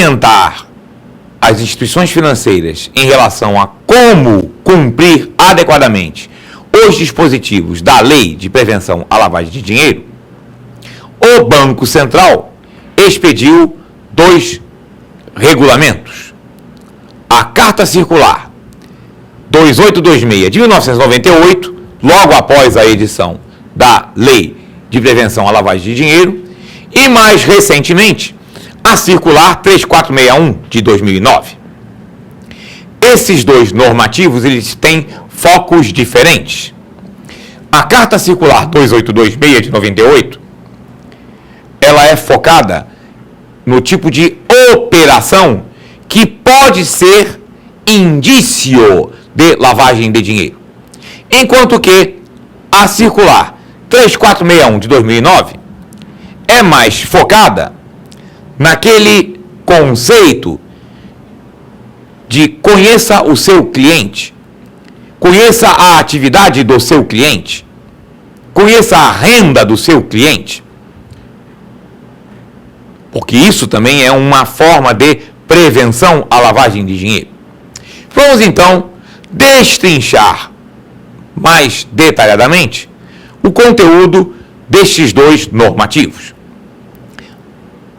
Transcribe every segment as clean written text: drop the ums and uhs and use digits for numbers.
orientar as instituições financeiras em relação a como cumprir adequadamente os dispositivos da Lei de Prevenção à Lavagem de Dinheiro, o Banco Central expediu 2 regulamentos. A Carta Circular 2826 de 1998, logo após a edição da Lei de Prevenção à Lavagem de Dinheiro, e mais recentemente, a Circular 3461 de 2009. Esses 2 normativos, eles têm focos diferentes. A Carta Circular 2826 de 98, ela é focada no tipo de operação que pode ser indício de lavagem de dinheiro. Enquanto que a Circular 3461 de 2009 é mais focada naquele conceito de conheça o seu cliente, conheça a atividade do seu cliente, conheça a renda do seu cliente, porque isso também é uma forma de prevenção à lavagem de dinheiro. Vamos então destrinchar mais detalhadamente o conteúdo destes 2 normativos.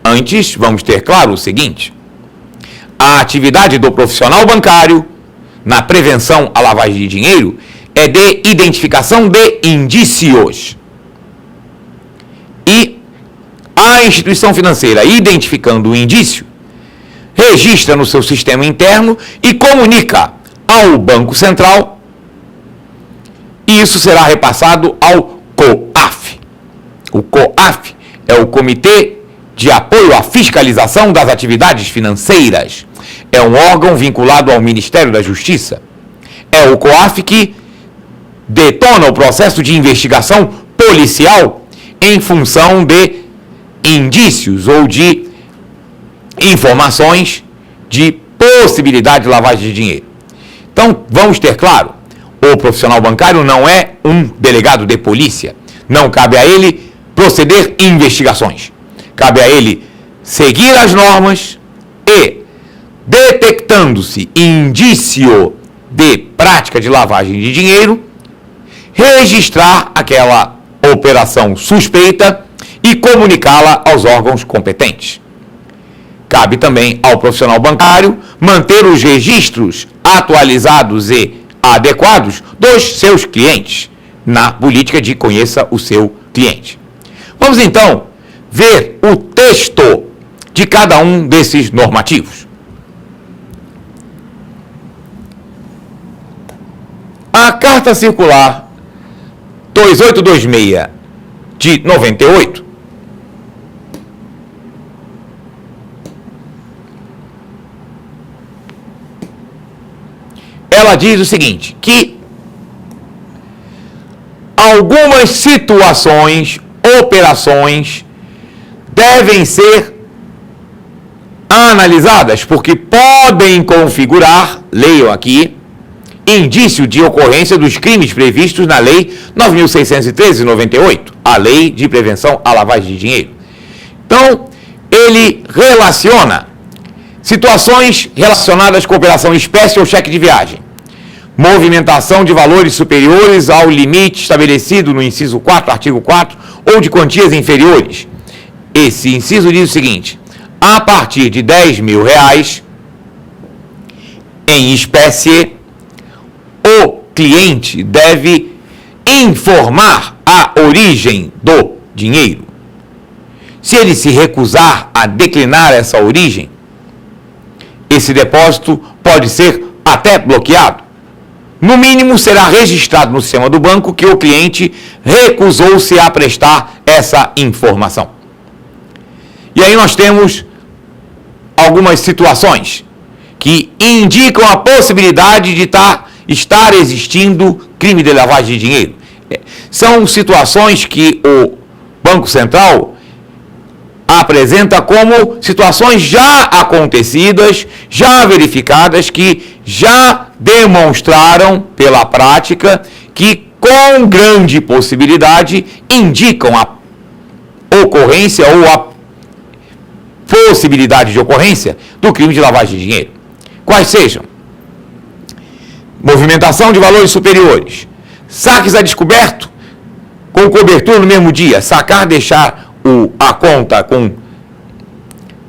Antes, vamos ter claro o seguinte: a atividade do profissional bancário na prevenção à lavagem de dinheiro é de identificação de indícios. E a instituição financeira, identificando o indício, registra no seu sistema interno e comunica ao Banco Central, e isso será repassado ao COAF. O COAF é o Comitê de Apoio à Fiscalização das Atividades Financeiras. É um órgão vinculado ao Ministério da Justiça. É o COAF que detona o processo de investigação policial em função de indícios ou de informações de possibilidade de lavagem de dinheiro. Então, vamos ter claro, o profissional bancário não é um delegado de polícia. Não cabe a ele proceder investigações. Cabe a ele seguir as normas e, detectando-se indício de prática de lavagem de dinheiro, registrar aquela operação suspeita e comunicá-la aos órgãos competentes. Cabe também ao profissional bancário manter os registros atualizados e adequados dos seus clientes, na política de conheça o seu cliente. Vamos então ver o texto de cada um desses normativos. A Carta Circular 2826 de 98 ela diz o seguinte, que algumas situações, operações, devem ser analisadas, porque podem configurar, leiam aqui, indício de ocorrência dos crimes previstos na Lei 9.613 de 98, a Lei de Prevenção à Lavagem de Dinheiro. Então, ele relaciona situações relacionadas com operação espécie ou cheque de viagem, movimentação de valores superiores ao limite estabelecido no inciso 4, artigo 4, ou de quantias inferiores. Esse inciso diz o seguinte: a partir de R$10.000 em espécie, o cliente deve informar a origem do dinheiro. Se ele se recusar a declinar essa origem, esse depósito pode ser até bloqueado. No mínimo, será registrado no sistema do banco que o cliente recusou-se a prestar essa informação. E aí nós temos algumas situações que indicam a possibilidade de estar existindo crime de lavagem de dinheiro. São situações que o Banco Central apresenta como situações já acontecidas, já verificadas, que já demonstraram pela prática que com grande possibilidade indicam a ocorrência ou a possibilidade de ocorrência do crime de lavagem de dinheiro. Quais sejam? Movimentação de valores superiores, saques a descoberto com cobertura no mesmo dia, sacar, deixar a conta com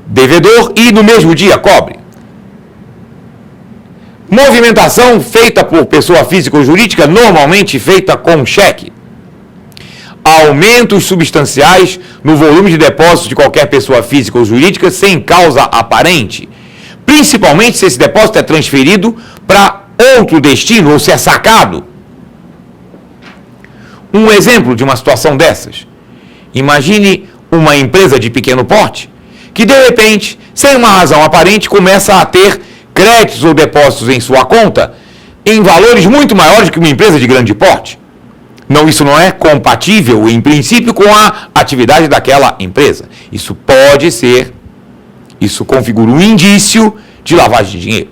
devedor e no mesmo dia cobre. Movimentação feita por pessoa física ou jurídica, normalmente feita com cheque. Aumentos substanciais no volume de depósitos de qualquer pessoa física ou jurídica sem causa aparente, principalmente se esse depósito é transferido para outro destino ou se é sacado. Um exemplo de uma situação dessas: imagine uma empresa de pequeno porte que, de repente, sem uma razão aparente, começa a ter créditos ou depósitos em sua conta em valores muito maiores que uma empresa de grande porte. Isso não é compatível, em princípio, com a atividade daquela empresa. Isso configura um indício de lavagem de dinheiro.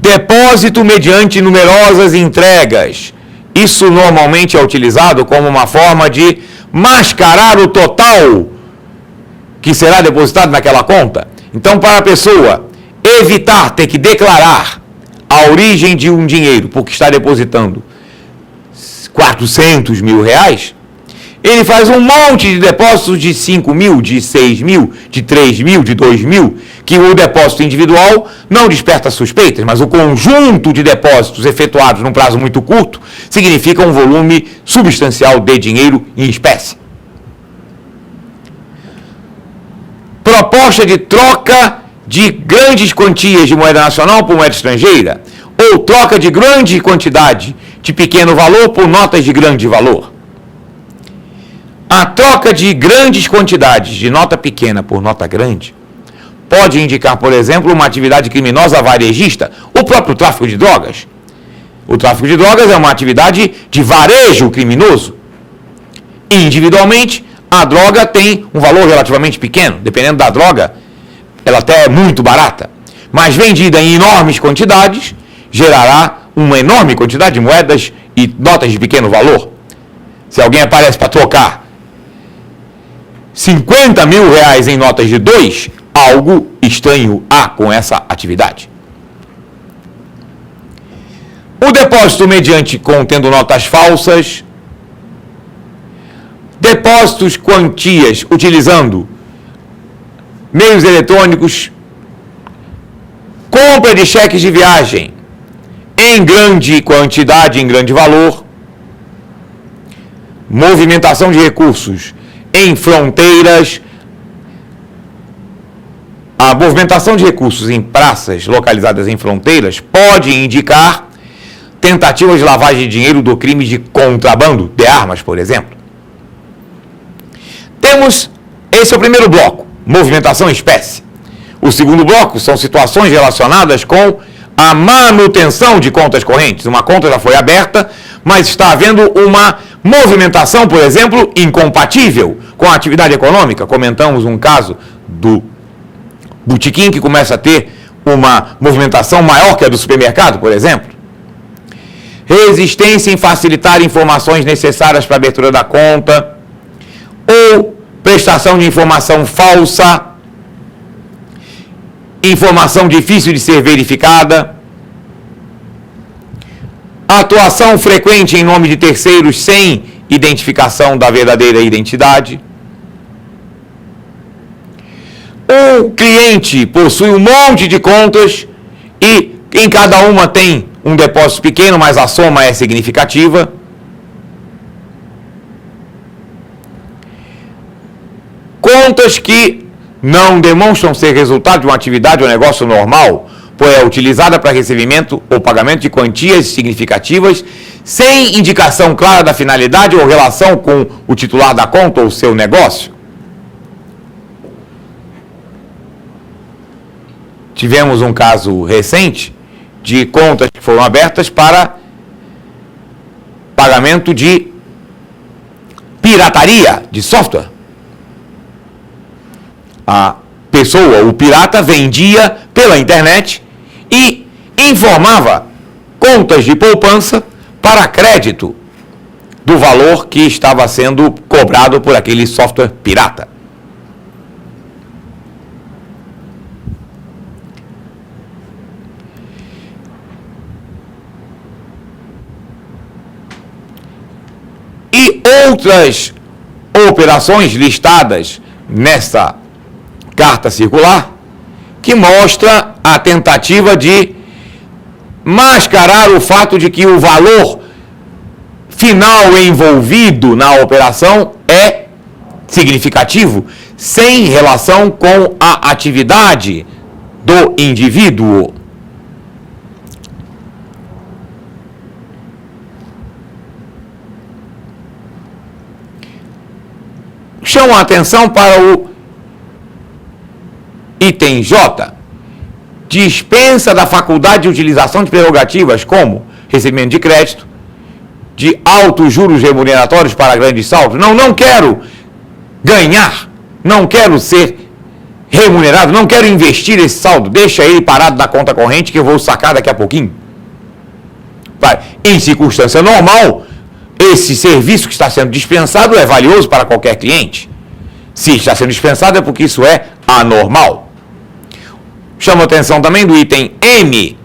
Depósito mediante numerosas entregas. Isso normalmente é utilizado como uma forma de mascarar o total que será depositado naquela conta. Então, para a pessoa evitar ter que declarar a origem de um dinheiro, porque está depositando 400 mil reais, ele faz um monte de depósitos de 5 mil, de 6 mil, de 3 mil, de 2 mil, que o depósito individual não desperta suspeitas, mas o conjunto de depósitos efetuados num prazo muito curto significa um volume substancial de dinheiro em espécie. Proposta de troca de grandes quantias de moeda nacional por moeda estrangeira, ou troca de grande quantidade de pequeno valor por notas de grande valor. A troca de grandes quantidades de nota pequena por nota grande pode indicar, por exemplo, uma atividade criminosa varejista, o próprio tráfico de drogas. O tráfico de drogas é uma atividade de varejo criminoso. Individualmente, a droga tem um valor relativamente pequeno. Dependendo da droga, ela até é muito barata. Mas vendida em enormes quantidades, gerará uma enorme quantidade de moedas e notas de pequeno valor. Se alguém aparece para trocar 50 mil reais em notas de 2, algo estranho há com essa atividade. O depósito mediante contendo notas falsas, depósitos quantias utilizando meios eletrônicos, compra de cheques de viagem em grande quantidade, em grande valor, movimentação de recursos em fronteiras. A movimentação de recursos em praças localizadas em fronteiras pode indicar tentativas de lavagem de dinheiro do crime de contrabando de armas, por exemplo. Esse é o primeiro bloco, movimentação em espécie. O segundo bloco são situações relacionadas com a manutenção de contas correntes. Uma conta já foi aberta, mas está havendo uma movimentação, por exemplo, incompatível com a atividade econômica. Comentamos um caso do botequim que começa a ter uma movimentação maior que a do supermercado, por exemplo. Resistência em facilitar informações necessárias para a abertura da conta, ou prestação de informação falsa, informação difícil de ser verificada, atuação frequente em nome de terceiros sem identificação da verdadeira identidade. O cliente possui um monte de contas e em cada uma tem um depósito pequeno, mas a soma é significativa. Contas que não demonstram ser resultado de uma atividade ou negócio normal, pois é utilizada para recebimento ou pagamento de quantias significativas, sem indicação clara da finalidade ou relação com o titular da conta ou seu negócio. Tivemos um caso recente de contas que foram abertas para pagamento de pirataria de software. A pessoa, o pirata, vendia pela internet e informava contas de poupança para crédito do valor que estava sendo cobrado por aquele software pirata. e outras operações listadas nessa carta circular, que mostra a tentativa de mascarar o fato de que o valor final envolvido na operação é significativo, sem relação com a atividade do indivíduo. Chamo a atenção para o item J, dispensa da faculdade de utilização de prerrogativas como recebimento de crédito, de altos juros remuneratórios para grandes saldos. Não quero ganhar, não quero ser remunerado, não quero investir esse saldo, deixa ele parado na conta corrente que eu vou sacar daqui a pouquinho. Em circunstância normal, esse serviço que está sendo dispensado é valioso para qualquer cliente. Se está sendo dispensado é porque isso é anormal. Chamo a atenção também do item M,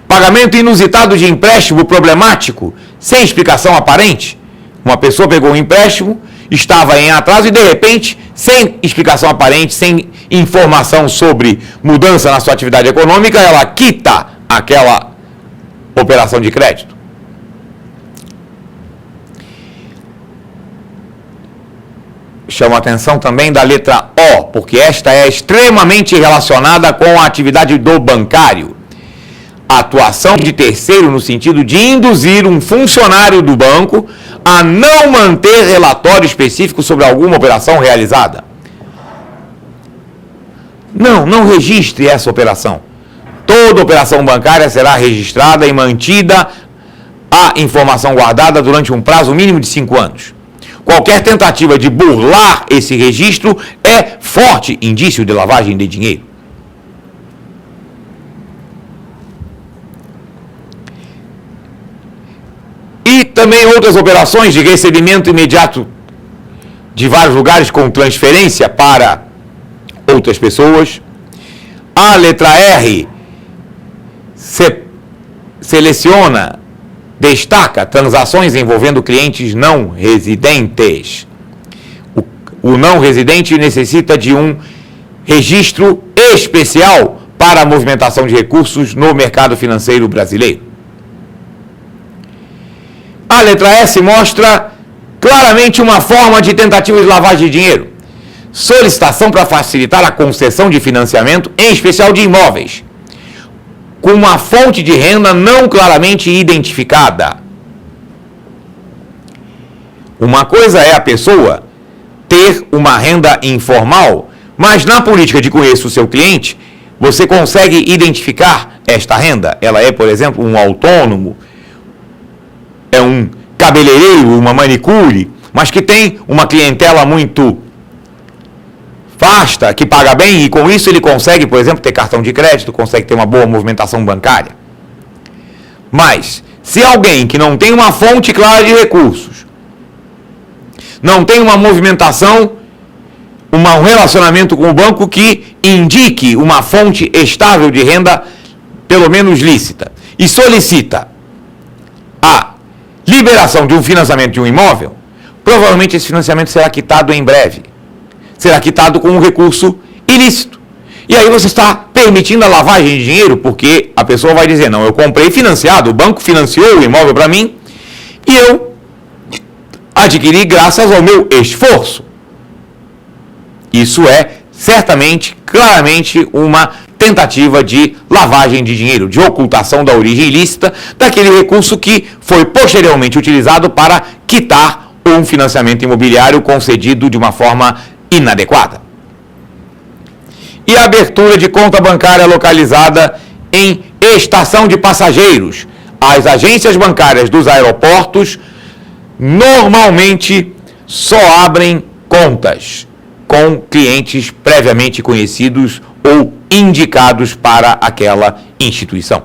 pagamento inusitado de empréstimo problemático, sem explicação aparente. Uma pessoa pegou um empréstimo, estava em atraso e, de repente, sem explicação aparente, sem informação sobre mudança na sua atividade econômica, ela quita aquela operação de crédito. Chamo a atenção também da letra O, porque esta é extremamente relacionada com a atividade do bancário. Atuação de terceiro no sentido de induzir um funcionário do banco a não manter relatório específico sobre alguma operação realizada. Não registre essa operação. Toda operação bancária será registrada e mantida a informação guardada durante um prazo mínimo de 5 anos. Qualquer tentativa de burlar esse registro é forte indício de lavagem de dinheiro. E também outras operações de recebimento imediato de vários lugares com transferência para outras pessoas. A letra R seleciona, destaca transações envolvendo clientes não residentes. O não residente necessita de um registro especial para a movimentação de recursos no mercado financeiro brasileiro. A letra S mostra claramente uma forma de tentativa de lavagem de dinheiro. Solicitação para facilitar a concessão de financiamento, em especial de imóveis, com uma fonte de renda não claramente identificada. Uma coisa é a pessoa ter uma renda informal, mas na política de conheça o seu cliente, você consegue identificar esta renda. Ela é, por exemplo, um autônomo, é um cabeleireiro, uma manicure, mas que tem uma clientela muito vasta, que paga bem, e com isso ele consegue, por exemplo, ter cartão de crédito, consegue ter uma boa movimentação bancária. Mas, se alguém que não tem uma fonte clara de recursos, não tem uma movimentação, um relacionamento com o banco que indique uma fonte estável de renda, pelo menos lícita, e solicita a liberação de um financiamento de um imóvel, provavelmente esse financiamento será quitado em breve. Será quitado com um recurso ilícito. E aí você está permitindo a lavagem de dinheiro, porque a pessoa vai dizer, não, eu comprei financiado, o banco financiou o imóvel para mim, e eu adquiri graças ao meu esforço. Isso é, certamente, claramente, uma tentativa de lavagem de dinheiro, de ocultação da origem ilícita daquele recurso que foi posteriormente utilizado para quitar um financiamento imobiliário concedido de uma forma inadequada. E a abertura de conta bancária localizada em estação de passageiros. As agências bancárias dos aeroportos normalmente só abrem contas com clientes previamente conhecidos ou indicados para aquela instituição.